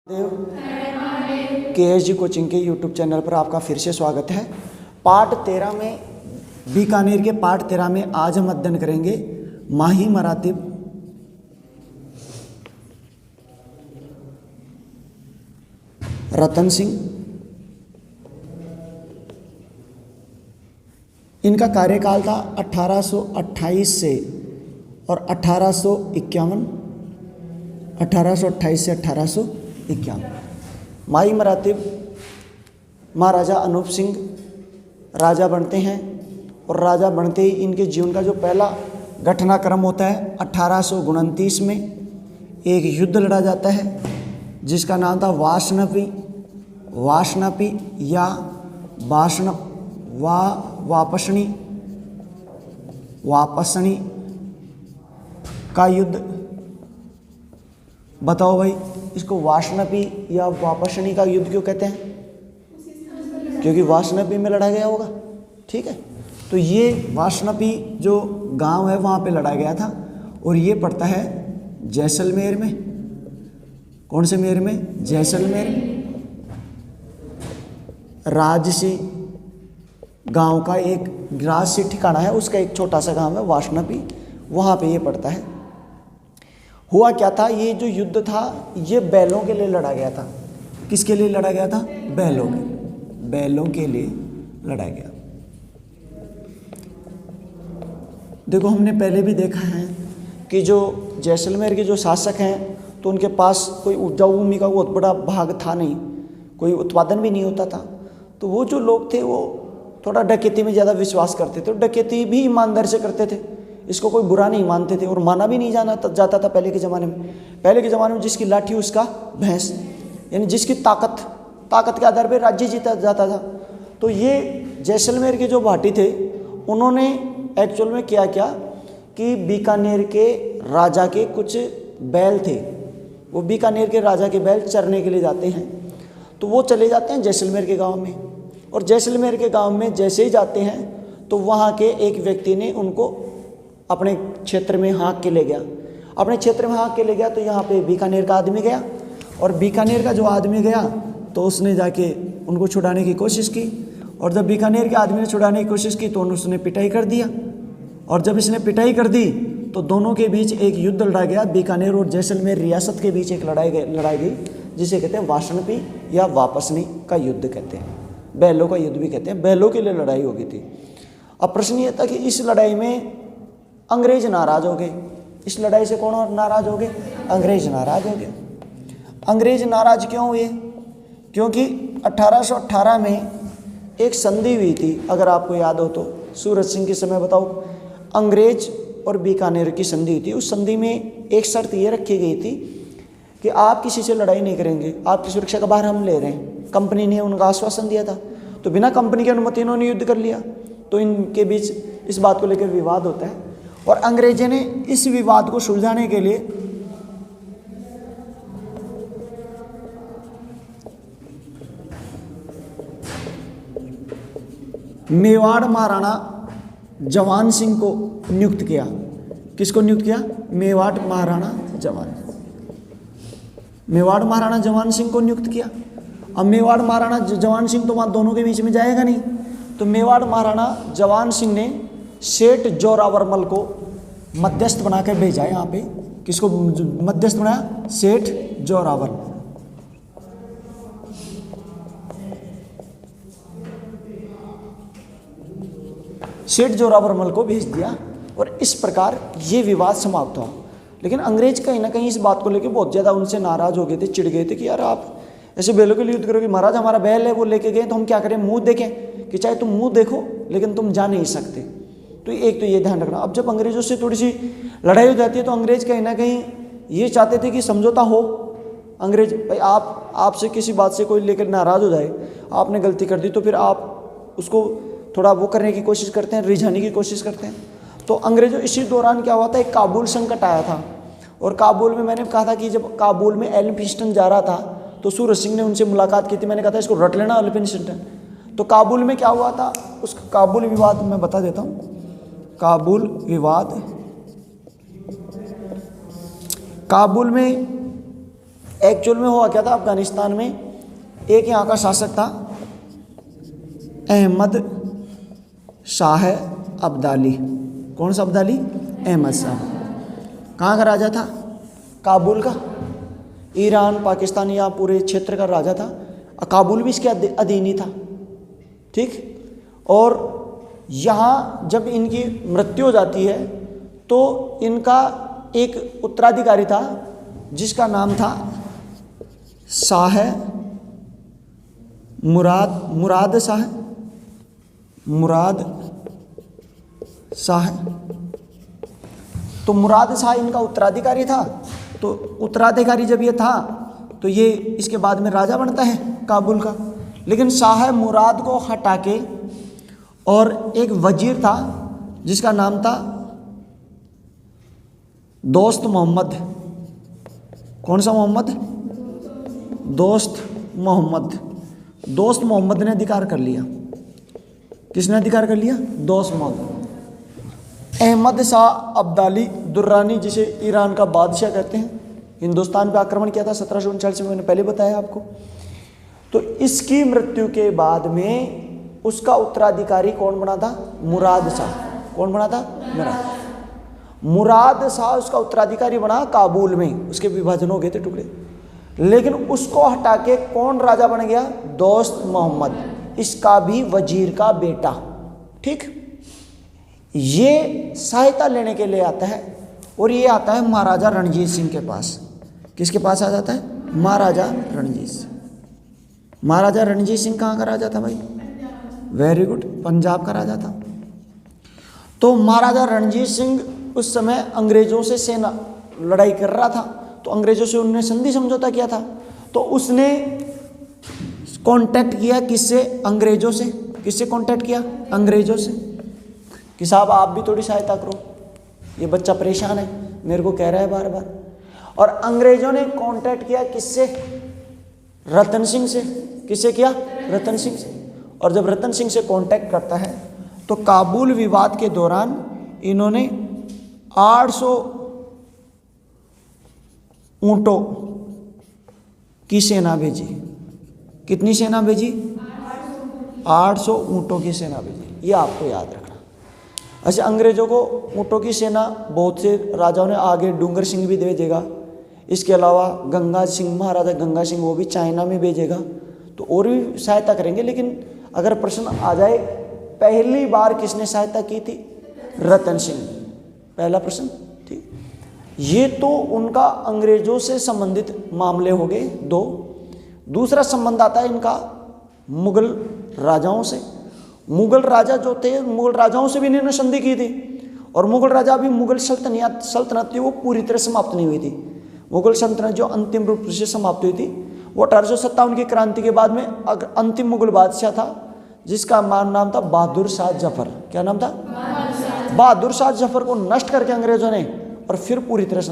KSG coaching के YouTube channel पर आपका फिर से स्वागत है। पार्ट 13 में बीकानेर के पार्ट 13 में आज हम अध्ययन करेंगे माही मरातिब रतन सिंह। इनका कार्यकाल था 1828 से और 1851, 1828 से 1851। माही मरातिब महाराजा अनूप सिंह राजा बनते हैं और राजा बनते ही इनके जीवन का जो पहला घटनाक्रम होता है 1829 में एक युद्ध लड़ा जाता है जिसका नाम था वासनपी या वापसनी का युद्ध। बताओ भाई, इसको वासनपी या वापसनी का युद्ध क्यों कहते हैं? क्योंकि वासनपी में लड़ा गया होगा। ठीक है, तो ये वासनपी जो गांव है वहाँ पे लड़ा गया था और ये पड़ता है जैसलमेर में। कौन से मेर में? जैसलमेर। राजसी गांव का एक राजसी ठिकाना है, उसका एक छोटा सा गांव है वासनपी, वहाँ पे ये पड़ता है। हुआ क्या था, ये जो युद्ध था ये बैलों के लिए लड़ा गया था। किसके लिए लड़ा गया था? बैलों के लिए लड़ा गया। देखो, हमने पहले भी देखा है कि जो जैसलमेर के जो शासक हैं तो उनके पास कोई उपजाऊ भूमि का बहुत बड़ा भाग था नहीं, कोई उत्पादन भी नहीं होता था। तो वो जो लोग थे वो थोड़ा डकैती में ज़्यादा विश्वास करते थे और डकैती भी ईमानदारी से करते थे। इसको कोई बुरा नहीं मानते थे और माना भी नहीं जाता था पहले के ज़माने में। पहले के ज़माने में जिसकी लाठी उसका भैंस, यानी जिसकी ताकत के आधार पर राज्य जीता जाता था। तो ये जैसलमेर के जो भाटी थे उन्होंने एक्चुअल में क्या किया कि बीकानेर के राजा के कुछ बैल थे, वो बीकानेर के राजा के बैल चरने के लिए जाते हैं, तो वो चले जाते हैं जैसलमेर के गांव में। और जैसलमेर के गांव में जैसे ही जाते हैं तो वहाँ के एक व्यक्ति ने उनको अपने क्षेत्र में हाँक के ले गया। अपने क्षेत्र में हाँक के ले गया तो यहाँ पे बीकानेर का आदमी गया और बीकानेर का जो आदमी गया तो उसने जाके उनको छुड़ाने की कोशिश की। और जब बीकानेर के आदमी ने छुड़ाने की कोशिश की तो उसने पिटाई कर दिया। और जब इसने पिटाई कर दी तो दोनों के बीच एक युद्ध लड़ा गया। बीकानेर और जैसलमेर रियासत के बीच एक लड़ाई गई जिसे कहते हैं वासनपी या वापसनी का युद्ध कहते हैं, बैलों का युद्ध भी कहते हैं। बैलों के लिए लड़ाई हो गई थी। अब प्रश्न ये था कि इस लड़ाई में अंग्रेज नाराज हो गए। इस लड़ाई से कौन नाराज हो गए? अंग्रेज नाराज हो गए। अंग्रेज नाराज क्यों हुए? क्योंकि 1818 में एक संधि हुई थी, अगर आपको याद हो तो, सूरज सिंह के समय। बताओ, अंग्रेज और बीकानेर की संधि हुई थी। उस संधि में एक शर्त ये रखी गई थी कि आप किसी से लड़ाई नहीं करेंगे, आपकी सुरक्षा का भार हम ले रहे हैं। कंपनी ने उनका आश्वासन दिया था, तो बिना कंपनी की अनुमति इन्होंने युद्ध कर लिया। तो इनके बीच इस बात को लेकर विवाद होता है और अंग्रेजों ने इस विवाद को सुलझाने के लिए मेवाड़ महाराणा जवान सिंह को नियुक्त किया। किसको नियुक्त किया? मेवाड़ महाराणा जवान सिंह को नियुक्त किया। अब मेवाड़ महाराणा जवान सिंह तो वहाँ दोनों के बीच में जाएगा नहीं, तो मेवाड़ महाराणा जवान सिंह ने सेठ जोरावरमल को मध्यस्थ बना कर भेजा यहाँ पे। किसको मध्यस्थ बनाया? सेठ जोरावर। सेठ जोरावरमल को भेज दिया और इस प्रकार ये विवाद समाप्त हुआ। लेकिन अंग्रेज कहीं ना कहीं इस बात को लेकर बहुत ज़्यादा उनसे नाराज हो गए थे, चिढ़ गए थे कि यार आप ऐसे बैलों के लिए युद्ध करोगे। महाराज, हमारा बैल है वो लेके गए तो हम क्या करें? मुंह देखें? कि चाहे तुम मुंह देखो लेकिन तुम जा नहीं सकते। तो एक तो ये ध्यान रखना। अब जब अंग्रेजों से थोड़ी सी लड़ाई हो जाती है तो अंग्रेज कहीं ना कहीं ये चाहते थे कि समझौता हो। अंग्रेज भाई, आपसे किसी बात से कोई लेकर नाराज़ हो जाए, आपने गलती कर दी तो फिर आप उसको थोड़ा वो करने की कोशिश करते हैं, रिझाने की कोशिश करते हैं। तो अंग्रेजों इसी दौरान क्या हुआ था, एक काबुल संकट आया था। और काबुल में मैंने कहा था कि जब काबुल में एल्फिंस्टन जा रहा था तो सूरज सिंह ने उनसे मुलाकात की थी। मैंने कहा था इसको रट लेना एल्फिंस्टन। तो काबुल में क्या हुआ था, उस काबुल विवाद मैं बता देता हूँ। काबुल विवाद, काबुल में एक्चुअल में हुआ क्या था अफगानिस्तान में, एक यहाँ का शासक था अहमद शाह अब्दाली। कौन सा अब्दाली? अहमद शाह। कहाँ का राजा था? काबुल का। ईरान पाकिस्तान या पूरे क्षेत्र का राजा था। काबुल भी इसके अधीन ही था, ठीक। और यहाँ जब इनकी मृत्यु हो जाती है तो इनका एक उत्तराधिकारी था जिसका नाम था शाह मुराद शाह। तो मुराद शाह इनका उत्तराधिकारी था। तो उत्तराधिकारी जब ये था तो ये इसके बाद में राजा बनता है काबुल का। लेकिन शाह मुराद को हटा के और एक वजीर था जिसका नाम था दोस्त मोहम्मद। कौन सा मोहम्मद? दोस्त मोहम्मद ने अधिकार कर लिया। किसने अधिकार कर लिया? दोस्त मोहम्मद। अहमद शाह अब्दाली दुर्रानी, जिसे ईरान का बादशाह कहते हैं, हिंदुस्तान पे आक्रमण किया था 1739 में, मैंने पहले बताया आपको। तो इसकी मृत्यु के बाद में उसका उत्तराधिकारी कौन बना था? मुराद शाह। कौन बना था? मुराद शाह उसका उत्तराधिकारी बना काबुल में। उसके विभाजन हो गए थे टुकड़े। लेकिन उसको हटा के कौन राजा बन गया? दोस्त मोहम्मद, इसका भी वजीर का बेटा, ठीक। ये सहायता लेने के लिए आता है और ये आता है महाराजा रणजीत सिंह के पास। किसके पास आ जाता है? महाराजा रणजीत सिंह। महाराजा रणजीत सिंह कहाँ का राजा था भाई? वेरी गुड, पंजाब का राजा था। तो महाराजा रणजीत सिंह उस समय अंग्रेजों से सेना लड़ाई कर रहा था। तो अंग्रेजों से उन्होंने संधि समझौता किया था। तो उसने कांटेक्ट किया किससे? अंग्रेजों से। किससे कांटेक्ट किया? अंग्रेजों से, कि साहब आप भी थोड़ी सहायता करो, ये बच्चा परेशान है, मेरे को कह रहा है बार बार। और अंग्रेजों ने कांटेक्ट किया किससे? रतन सिंह से। किससे किया? रतन सिंह से। और जब रतन सिंह से कांटेक्ट करता है तो काबुल विवाद के दौरान इन्होंने 800 ऊंटों की सेना भेजी। कितनी सेना भेजी? 800 ऊंटों की सेना भेजी। ये आपको याद रखना। अच्छा, अंग्रेजों को ऊंटों की सेना बहुत से राजाओं ने, आगे डूंगर सिंह भी भेजेगा, इसके अलावा गंगा सिंह, महाराजा गंगा सिंह, वो भी चाइना में भेजेगा। तो और भी सहायता करेंगे। लेकिन अगर प्रश्न आ जाए पहली बार किसने सहायता की थी? रतन सिंह। पहला प्रश्न, ठीक। ये तो उनका अंग्रेजों से संबंधित मामले हो गए दो। दूसरा संबंध आता है इनका मुगल राजाओं से। मुगल राजा जो थे, मुगल राजाओं से भी इन्होंने संधि की थी। और मुगल राजा भी, मुगल सल्तनत थी वो पूरी तरह समाप्त नहीं हुई थी। मुगल सल्तनत जो अंतिम रूप से समाप्त हुई थी वो 1857 की क्रांति के बाद में अंतिम मुगल बादशाह था जिसका नाम था बहादुर शाह जफर। क्या नाम था? बहादुर शाह जफर को नष्ट करके अंग्रेजों ने और फिर पूरी तरह से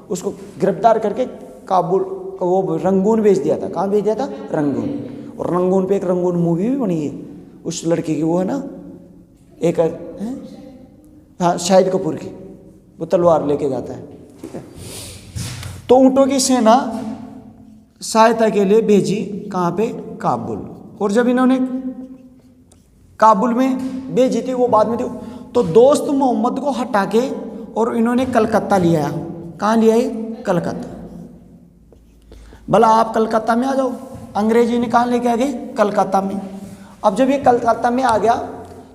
उसको गिरफ्तार करके काबुल, वो रंगून भेज दिया था। कहाँ भेज दिया था? रंगून। और रंगून पे एक रंगून मूवी भी बनी है उस लड़की की, वो है ना, एक है, हाँ, शाहिद कपूर की, वो तलवार लेके जाता है, ठीक है। तो ऊंटों की सेना सहायता के लिए भेजी। कहाँ पे? काबुल। और जब इन्होंने काबुल में भेजी थी, वो बाद में थी, तो दोस्त मोहम्मद को हटा के और इन्होंने कलकत्ता लिया। कहाँ लिया है? कलकत्ता। भला आप कलकत्ता में आ जाओ, अंग्रेजी ने कहाँ लेके आ गए? कलकत्ता में। अब जब ये कलकत्ता में आ गया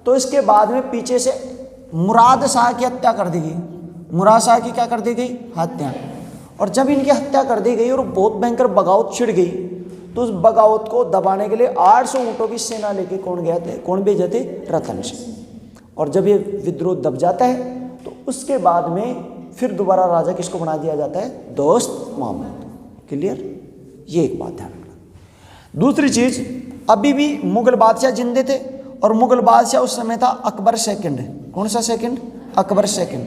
तो इसके बाद में पीछे से मुराद शाह की हत्या कर दी गई। मुराद शाह की क्या कर दी गई? हत्या। और जब इनकी हत्या कर दी गई और बहुत भयंकर बगावत छिड़ गई तो उस बगावत को दबाने के लिए 800 ऊंटों की सेना लेके कौन गया थे? कौन भेजे थे? रतन सिंह। और जब ये विद्रोह दब जाता है तो उसके बाद में फिर दोबारा राजा किसको बना दिया जाता है? दोस्त मोहम्मद। क्लियर? ये एक बात ध्यान रखना। दूसरी चीज, अभी भी मुगल बादशाह जिंदे थे और मुगल बादशाह उस समय था अकबर सेकंड। कौन सा सेकंड? अकबर सेकंड।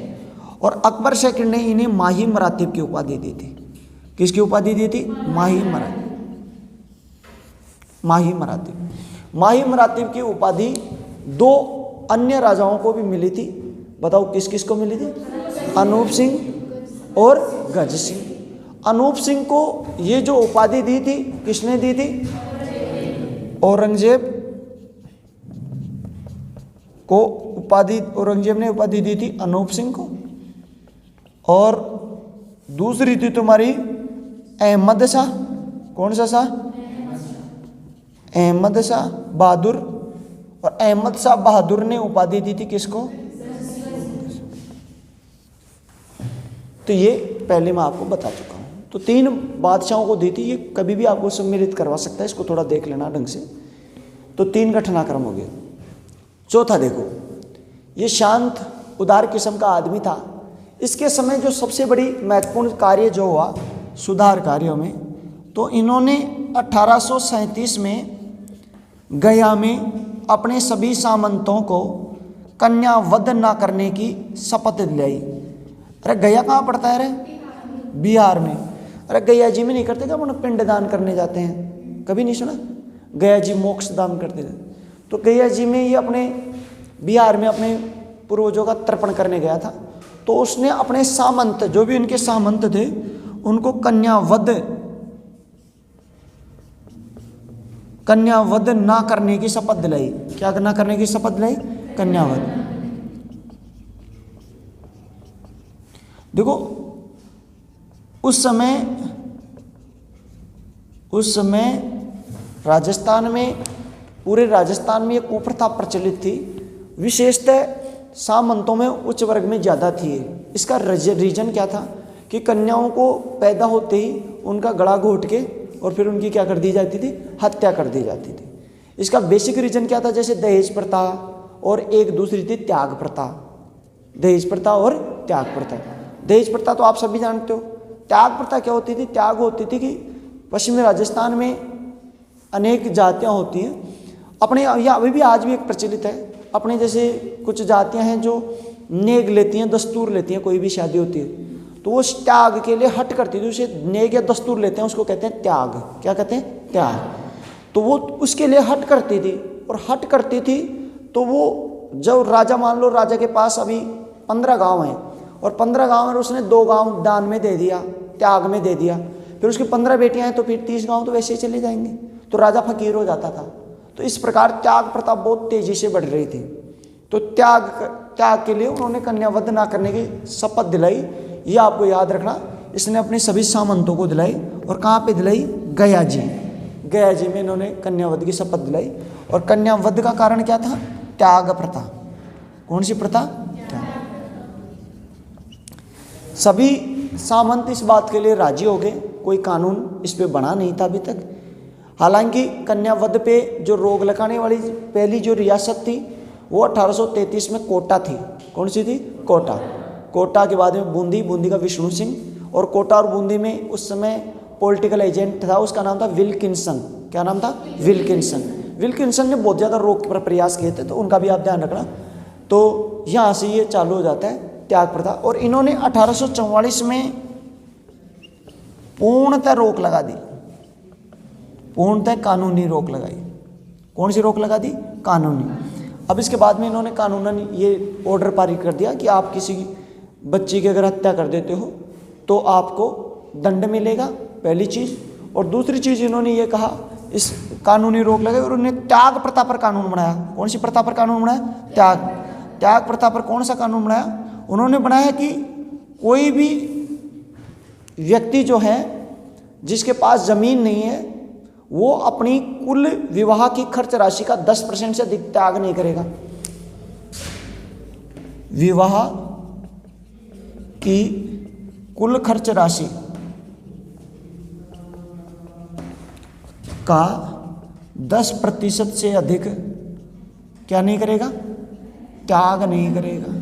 और अकबर सेकंड ने इन्हें माही मरातिब की उपाधि दी थी। किसकी उपाधि दी थी? माही मरातिब। माही मरातिब की उपाधि दो अन्य राजाओं को भी मिली थी। बताओ किस किस को मिली थी? अनूप सिंह और गज सिंह। अनूप सिंह को ये जो उपाधि दी थी, किसने दी थी? औरंगजेब को उपाधि, औरंगजेब ने उपाधि दी थी अनूप सिंह को। और दूसरी थी तुम्हारी अहमद शाह। कौन सा शाह? अहमद शाह बहादुर। और अहमद शाह बहादुर ने उपाधि दी थी किसको? तो ये पहले मैं आपको बता चुका हूं। तो 3 बादशाहों को दी थी। ये कभी भी आपको सम्मिलित करवा सकता है, इसको थोड़ा देख लेना ढंग से। तो 3 घटनाक्रम हो गए। चौथा देखो, ये शांत उदार किस्म का आदमी था। इसके समय जो सबसे बड़ी महत्वपूर्ण कार्य जो हुआ सुधार कार्यों में, तो इन्होंने 1837 में गया में अपने सभी सामंतों को कन्या वध ना करने की शपथ दिलाई। अरे गया कहाँ पड़ता है? अरे बिहार में। अरे गया जी में नहीं करते क्या? अपना पिंड दान करने जाते हैं, कभी नहीं सुना? गया जी मोक्ष दान करते थे। तो गया जी में ये अपने बिहार में अपने पूर्वजों का तर्पण करने गया था। तो उसने अपने सामंत, जो भी उनके सामंत थे, उनको कन्यावध ना करने की शपथ दिलाई। क्या ना करने की शपथ दिलाई? कन्यावध। देखो उस समय राजस्थान में, पूरे राजस्थान में ये कुप्रथा प्रचलित थी। विशेषतः सामंतों में, उच्च वर्ग में ज़्यादा थी। इसका रीजन क्या था कि कन्याओं को पैदा होते ही उनका गला घोट के और फिर उनकी क्या कर दी जाती थी? हत्या कर दी जाती थी। इसका बेसिक रीजन क्या था? जैसे दहेज प्रथा और एक दूसरी थी त्याग प्रथा। दहेज प्रथा और त्याग प्रथा। दहेज प्रथा तो आप सभी जानते हो। त्याग प्रथा क्या होती थी? त्याग होती थी कि पश्चिमी राजस्थान में अनेक जातियां होती हैं अपने, या अभी भी आज भी एक प्रचलित है। अपने जैसे कुछ जातियां हैं जो नेग लेती हैं, दस्तूर लेती हैं, कोई भी शादी होती है तो वो त्याग के लिए हट करती थी। उसे नेग या दस्तूर लेते हैं, उसको कहते हैं त्याग। क्या कहते हैं? त्याग। तो वो उसके लिए हट करती थी। और हट करती थी तो वो जब राजा, मान लो राजा के पास अभी 15 गांव हैं और 15 गांव में उसने 2 गांव दान में दे दिया, त्याग में दे दिया, फिर उसकी 15 बेटियां हैं तो फिर 30 गांव तो वैसे ही चले जाएंगे, तो राजा फकीर हो जाता था। तो इस प्रकार त्याग प्रथा बहुत तेजी से बढ़ रही थी। तो त्याग के लिए उन्होंने कन्यावध ना करने की शपथ दिलाई। ये आपको याद रखना। इसने अपने सभी सामंतों को दिलाई। और कहाँ पे दिलाई? गया जी। गया जी में इन्होंने कन्यावध की शपथ दिलाई। और कन्यावध का कारण क्या था? त्याग प्रथा। कौन सी प्रथा? सभी सामंत इस बात के लिए राजी हो गए। कोई कानून इस पे बना नहीं था अभी तक। हालांकि कन्यावध पे जो रोक लगाने वाली पहली जो रियासत थी वो 1833 में कोटा थी। कौन सी थी? कोटा। कोटा के बाद में बूंदी का विष्णु सिंह। और कोटा और बूंदी में उस समय पॉलिटिकल एजेंट था, उसका नाम था विल्किंसन। क्या नाम था? विल्किंसन। विल्किंसन ने बहुत ज़्यादा रोक पर प्रयास किए थे, तो उनका भी आप ध्यान रखना। तो यहाँ से ये चालू हो जाता है त्याग प्रथा। और इन्होंने 1844 में पूर्णतः रोक लगा दी, पूर्णतः कानूनी रोक लगाई। कौन सी रोक लगा दी? कानूनी। अब इसके बाद में इन्होंने कानूनन ये ऑर्डर पारित कर दिया कि आप किसी बच्ची की अगर हत्या कर देते हो तो आपको दंड मिलेगा, पहली चीज़। और दूसरी चीज़ इन्होंने ये कहा, इस कानूनी रोक लगाई और उन्होंने त्याग प्रथा पर कानून बनाया। कौन सी प्रथा पर कानून बनाया? त्याग प्रथा पर कौन सा कानून बनाया? उन्होंने बनाया कि कोई भी व्यक्ति जो है जिसके पास ज़मीन नहीं है वो अपनी कुल विवाह की खर्च राशि का 10% से अधिक त्याग नहीं करेगा। विवाह की कुल खर्च राशि का 10% से अधिक क्या नहीं करेगा? त्याग नहीं करेगा।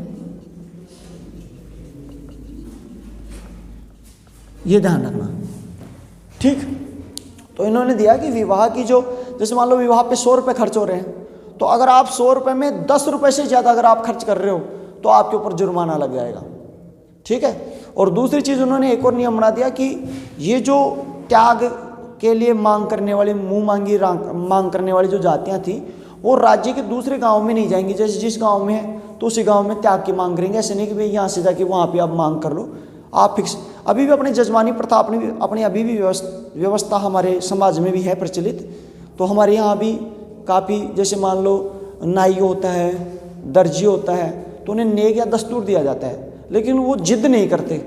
ये ध्यान रखना, ठीक। तो इन्होंने दिया कि विवाह की जो, जैसे मान लो विवाह पे 100 रुपये खर्च हो रहे हैं, तो अगर आप 100 रुपये में 10 रुपये से ज़्यादा अगर आप खर्च कर रहे हो तो आपके ऊपर जुर्माना लग जाएगा, ठीक है। और दूसरी चीज़ उन्होंने एक और नियम बना दिया कि ये जो त्याग के लिए मांग करने वाली, मुँह मांगी मांग करने वाली जो जातियाँ थी वो राज्य के दूसरे गाँव में नहीं जाएंगी। जैसे जिस गाँव में है तो उसी गाँव में त्याग की मांग करेंगे। ऐसे नहीं कि भाई यहाँ से जाके वहाँ पर आप मांग कर लो। आप फिक्स, अभी भी अपनी जजमानी प्रथा अपनी अभी भी व्यवस्था हमारे समाज में भी है प्रचलित। तो हमारे यहाँ भी काफ़ी, जैसे मान लो नाई होता है, दर्जी होता है, तो उन्हें नेक या दस्तूर दिया जाता है, लेकिन वो जिद नहीं करते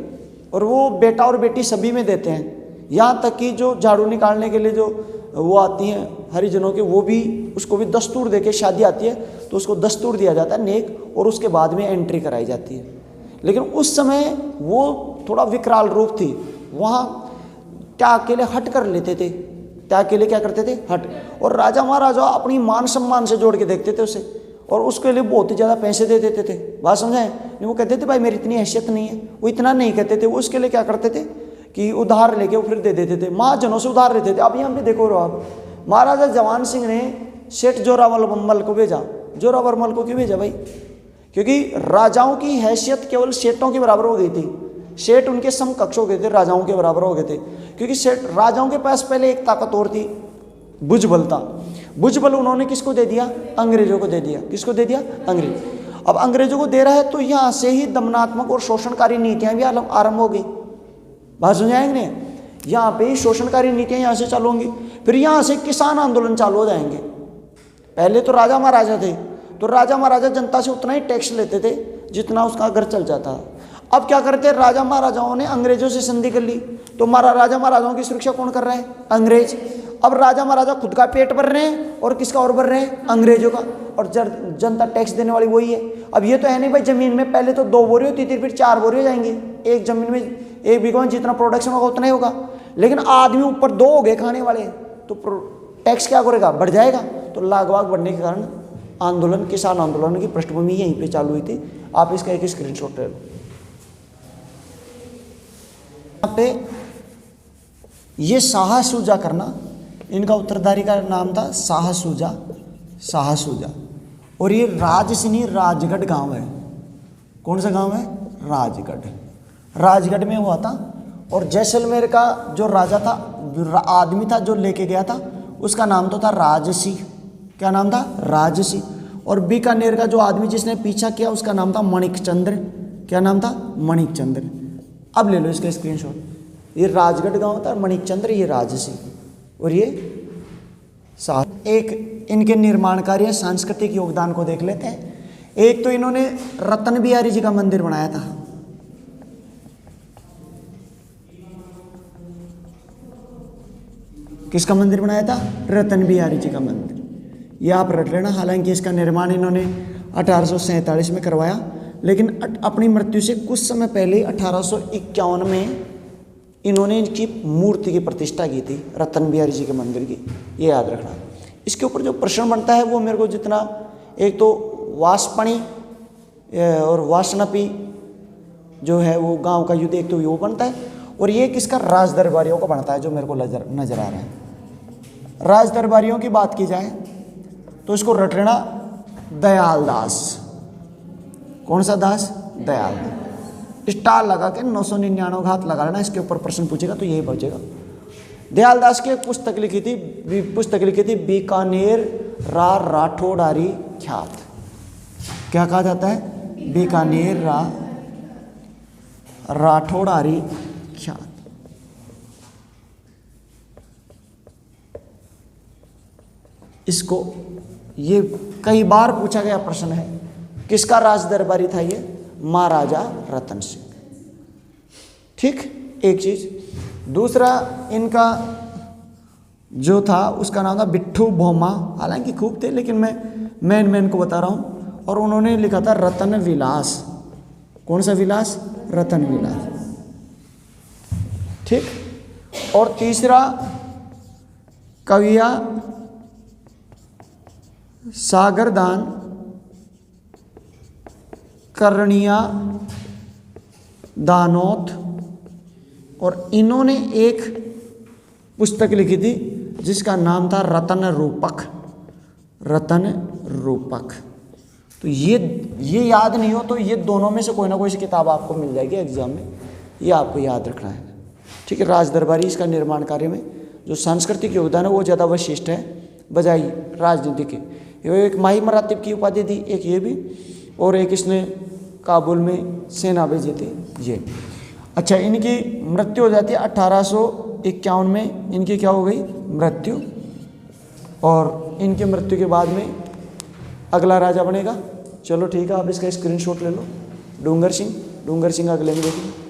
और वो बेटा और बेटी सभी में देते हैं। यहाँ तक कि जो झाड़ू निकालने के लिए जो वो आती हैं हरिजनों के, वो भी उसको भी दस्तूर दे के, शादी आती है तो उसको दस्तूर दिया जाता है नेक, और उसके बाद में एंट्री कराई जाती है। लेकिन उस समय वो थोड़ा विकराल रूप थी, वहाँ त्याग के लिए हट कर लेते थे, त्याग के लिए क्या करते थे, हट। और राजा महाराजा अपनी मान सम्मान से जोड़ के देखते थे उसे, और उसके लिए बहुत ही ज़्यादा पैसे दे देते थे। बात समझाएं? नहीं, वो कहते थे भाई मेरी इतनी हैसियत नहीं है, वो इतना नहीं कहते थे, वो उसके लिए क्या करते थे कि उधार लेके वो फिर दे देते थे, महाजनों से उधार लेते थे। अब यहाँ पे देखो रो, आप महाराजा जवान सिंह ने सेठ जोरावर मल को भेजा। जोरावर मल को क्यों भेजा भाई? क्योंकि राजाओं की हैसियत केवल सेठों के बराबर हो गई थी, सेठ उनके समकक्ष हो गए थे, राजाओं के बराबर हो गए थे। क्योंकि सेठ राजाओं के पास पहले एक ताकत और थी, भुजबल था। भुजबल उन्होंने किसको दे दिया? अंग्रेजों को दे दिया। किसको दे दिया? अंग्रेज। अब अंग्रेजों को दे रहा है तो यहाँ से ही दमनात्मक और शोषणकारी नीतियां भी आरंभ हो गई। बात सुनाएंगे? यहाँ पे ही शोषणकारी नीतियां यहाँ से चालू होंगी, फिर यहाँ से किसान आंदोलन चालू हो जाएंगे। पहले तो राजा महाराजा थे, तो राजा महाराजा जनता से उतना ही टैक्स लेते थे जितना उसका घर चल जाता। अब क्या करते, राजा महाराजाओं ने अंग्रेजों से संधि कर ली, तो राजा महाराजाओं की सुरक्षा कौन कर रहा है? अंग्रेज। अब राजा महाराजा खुद का पेट भर रहे हैं और किसका और भर रहे हैं? अंग्रेजों का। और जनता टैक्स देने वाली वही है। अब ये तो है नहीं भाई, जमीन में पहले तो 2 बोरी होती थी, फिर 4 बोरी हो जाएंगी। एक जमीन में 1 बीघा में जितना प्रोडक्शन होगा उतना ही होगा, लेकिन आदमी ऊपर 2 हो गए खाने वाले, तो टैक्स क्या करेगा? बढ़ जाएगा। तो लागवाग बढ़ने के कारण आंदोलन, किसान आंदोलन की पृष्ठभूमि यहीं पे चालू हुई थी। आप इसका एक स्क्रीनशॉट ले लो। यहाँ पे ये शाह सूजा करना, इनका उत्तरधारी का नाम था शाह सूजा, शाह सूजा। और ये राजसिनी राजगढ़ गांव है। कौन सा गांव है? राजगढ़। राजगढ़ में हुआ था। और जैसलमेर का जो राजा था, आदमी था जो लेके गया था, उसका नाम तो था राजसी। क्या नाम था? राजसी। और बीकानेर का जो आदमी जिसने पीछा किया, उसका नाम था मणिकचंद्र। क्या नाम था? मणिकचंद्र। अब ले लो इसका स्क्रीनशॉट। ये राजगढ़ गांव था, मणिकचंद्र, ये राजसी, और ये साथ। एक इनके निर्माण कार्य सांस्कृतिक योगदान को देख लेते हैं। एक तो इन्होंने रतन बिहारी जी का मंदिर बनाया था। किसका मंदिर बनाया था? रतन बिहारी जी का मंदिर। ये आप रट लेना। हालांकि इसका निर्माण इन्होंने 1847 में करवाया, लेकिन अपनी मृत्यु से कुछ समय पहले 1851 में इन्होंने इनकी मूर्ति की प्रतिष्ठा की थी, रतन बिहारी जी के मंदिर की। ये याद रखना। इसके ऊपर जो प्रश्न बनता है वो मेरे को जितना, एक तो वासपणी और वासनपी जो है वो गांव का युद्ध, एक तो वो बनता है, और ये किसका? राज दरबारियों का बनता है, जो मेरे को नजर आ रहा है। राज दरबारियों की बात की जाए तो इसको रट लेना, दयाल दास। कौन सा दास? दयाल दास। स्टार लगा के 999 घात लगा लेना, इसके ऊपर प्रश्न पूछेगा तो यही बचेगा। दयाल दास की एक पुस्तक लिखी थी बीकानेर राठौड़ारी ख्यात। क्या कहा जाता है? बीकानेर राठौड़ारी ख्यात। इसको ये कई बार पूछा गया प्रश्न है। किसका राज दरबारी था ये? महाराजा रतन सिंह। ठीक, एक चीज। दूसरा इनका जो था उसका नाम था बिट्ठू भोमा। हालांकि खूब थे, लेकिन मैं मेन को बता रहा हूं। और उन्होंने लिखा था रतन विलास। कौन सा विलास? रतन विलास। ठीक। और तीसरा कविया सागरदान कर्णिया दानोत। और इन्होंने एक पुस्तक लिखी थी जिसका नाम था रतन रूपक। रतन रूपक। तो ये याद नहीं हो तो ये दोनों में से कोई ना कोई सी किताब आपको मिल जाएगी एग्जाम में, ये आपको याद रखना है। ठीक है। राज दरबारी इसका निर्माण कार्य में जो सांस्कृतिक योगदान है वो ज़्यादा विशिष्ट है बजाय राजनीति के। ये एक माही मरातिब की उपाधि दी, एक ये भी, और एक इसने काबुल में सेना भेजी थी ये। अच्छा, इनकी मृत्यु हो जाती है 1851 में, इनकी क्या हो गई मृत्यु। और इनकी मृत्यु के बाद में अगला राजा बनेगा। चलो ठीक है, आप इसका स्क्रीनशॉट ले लो। डूंगर सिंह अगले में देखेंगे।